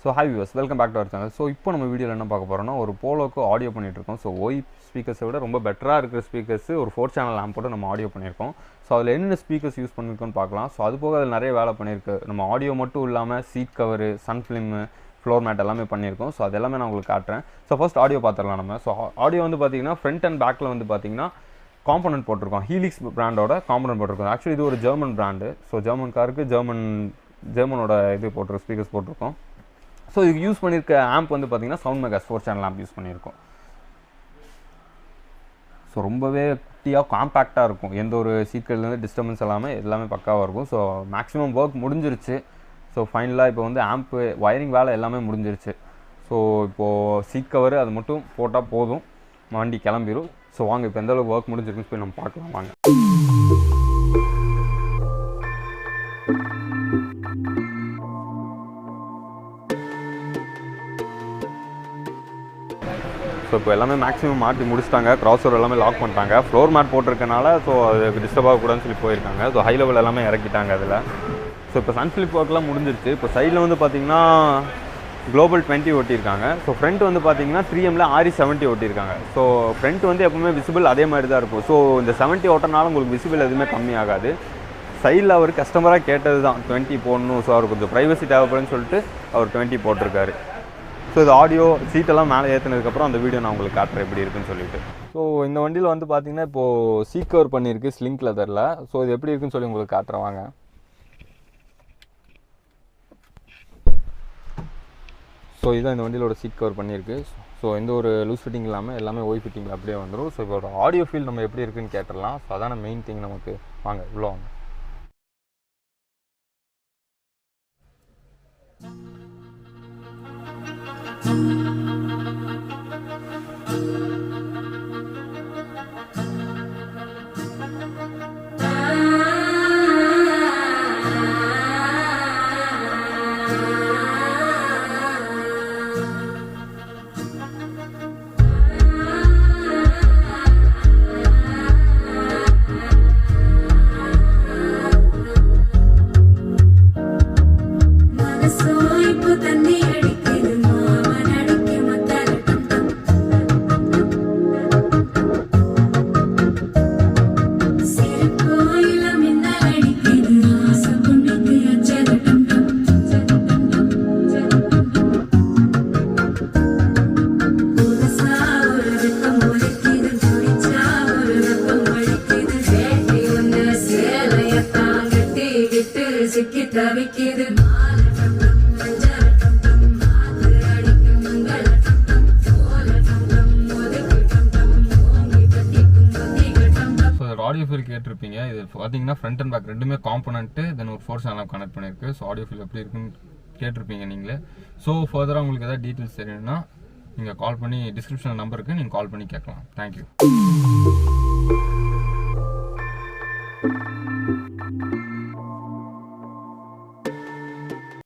So hi viewers, welcome back to our channel. So இப்போ நம்ம வீடியோவில் என்ன பார்க்க போகிறோம்னா, ஒரு போலோக்கு ஆடியோ பண்ணிகிட்ருக்கோம். ஸோ ஒய் ஸ்பீக்கர்ஸை விட ரொம்ப பெட்டராக இருக்கிற ஸ்பீக்கர்ஸ் ஒரு 4 சேனல் ஆம்ப் போட்டு நம்ம ஆடியோ பண்ணியிருக்கோம். ஸோ அதில் என்னென்ன ஸ்பீக்கர்ஸ் யூஸ் பண்ணியிருக்கோன்னு பார்க்கலாம். ஸோ அது போக அதில் நிறைய வேலை பண்ணியிருக்கு. நம்ம ஆடியோ மட்டும் இல்லாமல் seat cover, sun film, floor mat எல்லாமே பண்ணியிருக்கோம். ஸோ அது எல்லாமே நான் உங்களுக்கு காட்டுறேன். ஸோ ஃபர்ஸ்ட் ஆடியோ பார்த்துடலாம் நம்ம. ஸோ ஆடியோ வந்து பார்த்தீங்கன்னா ஃப்ரண்ட் அண்ட் பேக்கில் வந்து பார்த்தீங்கன்னா காம்பனன்ட் போட்டிருக்கோம். ஹீலிக்ஸ் பிராண்டோட காம்பனன்ட் போட்டிருக்கோம். ஆக்சுவலி இது ஒரு ஜெர்மன் பிராண்டு. ஸோ ஜெர்மன் காருக்கு ஜெர்மனோட இது போட்டிருக்கோம், ஸ்பீக்கர்ஸ் போட்டிருக்கோம். ஸோ இதுக்கு யூஸ் பண்ணியிருக்க ஆம்ப் வந்து பார்த்தீங்கன்னா சவுண்ட் மெகாஸ் 4 சேனல் ஆம்ப் யூஸ் பண்ணியிருக்கோம். ஸோ ரொம்பவே குட்டியாக காம்பேக்டாக இருக்கும். எந்த ஒரு சீட்கள்லேருந்து டிஸ்டர்பன்ஸ் எல்லாமே பக்காவாக இருக்கும். ஸோ மேக்ஸிமம் ஒர்க் முடிஞ்சிருச்சு. ஸோ ஃபைனலாக இப்போ வந்து ஆம்ப்பு வயரிங் வேலை எல்லாமே முடிஞ்சிருச்சு. ஸோ இப்போது சீட் கவர் அது மட்டும் போட்டால் போதும், வண்டி கிளம்பிடும். ஸோ வாங்க இப்போ எந்தளவுக்கு ஒர்க் முடிஞ்சிருக்குன்னு போய் நம்ம பார்க்கலாம் வாங்க. ஸோ இப்போ எல்லாமே மேக்ஸிமம் மாட்டி முடிச்சிட்டாங்க. க்ராஸர் எல்லாமே லாக் பண்ணிட்டாங்க. ஃப்ளோர் மேட் போட்டிருக்கனால ஸோ அது டிஸ்டர்ப் ஆகக்கூடாதுன்னு சொல்லி போயிருக்காங்க. ஸோ ஹை லெவல் எல்லாமே இறக்கிட்டாங்க அதில். ஸோ இப்போ சன் ஃபிலிப் ஒர்க்லாம் முடிஞ்சிருச்சு. இப்போ சைடில் வந்து பார்த்தீங்கன்னா குளோபல் 20 ஒட்டியிருக்காங்க. ஸோ ஃப்ரண்ட் வந்து பார்த்தீங்கன்னா 3Mல RE70 ஒட்டியிருக்காங்க. ஸோ ஃப்ரண்ட் வந்து எப்பவுமே விசிபிள் அதே மாதிரி தான் இருக்கும். ஸோ இந்த 70 ஓட்டனால உங்களுக்கு விசிபிள் எதுவுமே கம்மி ஆகாது. சைடில் அவர் கஸ்டமராக கேட்டது தான் 20 போடணும். ஸோ அவர் கொஞ்சம் ப்ரைவசி தேவைப்படுன்னு சொல்லிட்டு அவர் 20 போட்டிருக்காரு. ஸோ இது ஆடியோ சீட்டெல்லாம் மேலே ஏற்றினதுக்கப்புறம் அந்த வீடியோ நான் உங்களுக்கு காட்டுறேன் எப்படி இருக்குன்னு சொல்லிட்டு. ஸோ இந்த வண்டியில் வந்து பார்த்தீங்கன்னா இப்போது சீட் கவர் பண்ணியிருக்கு ஸ்லிங்க் லெதரில். ஸோ இது எப்படி இருக்குன்னு சொல்லி உங்களுக்கு காட்டுறேன் வாங்க. ஸோ இதுதான் இந்த வண்டியிலோட சீட் கவர் பண்ணியிருக்கு. ஸோ எந்த ஒரு லூஸ் ஃபிட்டிங் இல்லாமல் எல்லாமே ஒய் ஃபிட்டிங்கில் அப்படியே வந்துடும். ஸோ இப்போ ஆடியோ ஃபீல் நம்ம எப்படி இருக்குன்னு கேட்டுடலாம். ஸோ அதான மெயின் திங் நமக்கு. வாங்க இவ்வளோ வாங்க. ஆடியோ ஃபீல் கேட்டிருப்பீங்க. இது பார்த்தீங்கன்னா ஃப்ரண்ட் அண்ட் பேக் ரெண்டுமே காம்பனன்ட்டு, தென் ஒரு 4 சேனல் கனெக்ட் பண்ணியிருக்கு. ஸோ ஆடியோ ஃபீல் எப்படி இருக்குன்னு கேட்டிருப்பீங்க நீங்களே. ஸோ ஃபர்தராக உங்களுக்கு எதாவது டீட்டெயில்ஸ் தெரியணும்னா நீங்கள் கால் பண்ணி டிஸ்கிரிப்ஷன் நம்பருக்கு நீங்கள் கால் பண்ணி கேட்கலாம். தேங்க்யூ.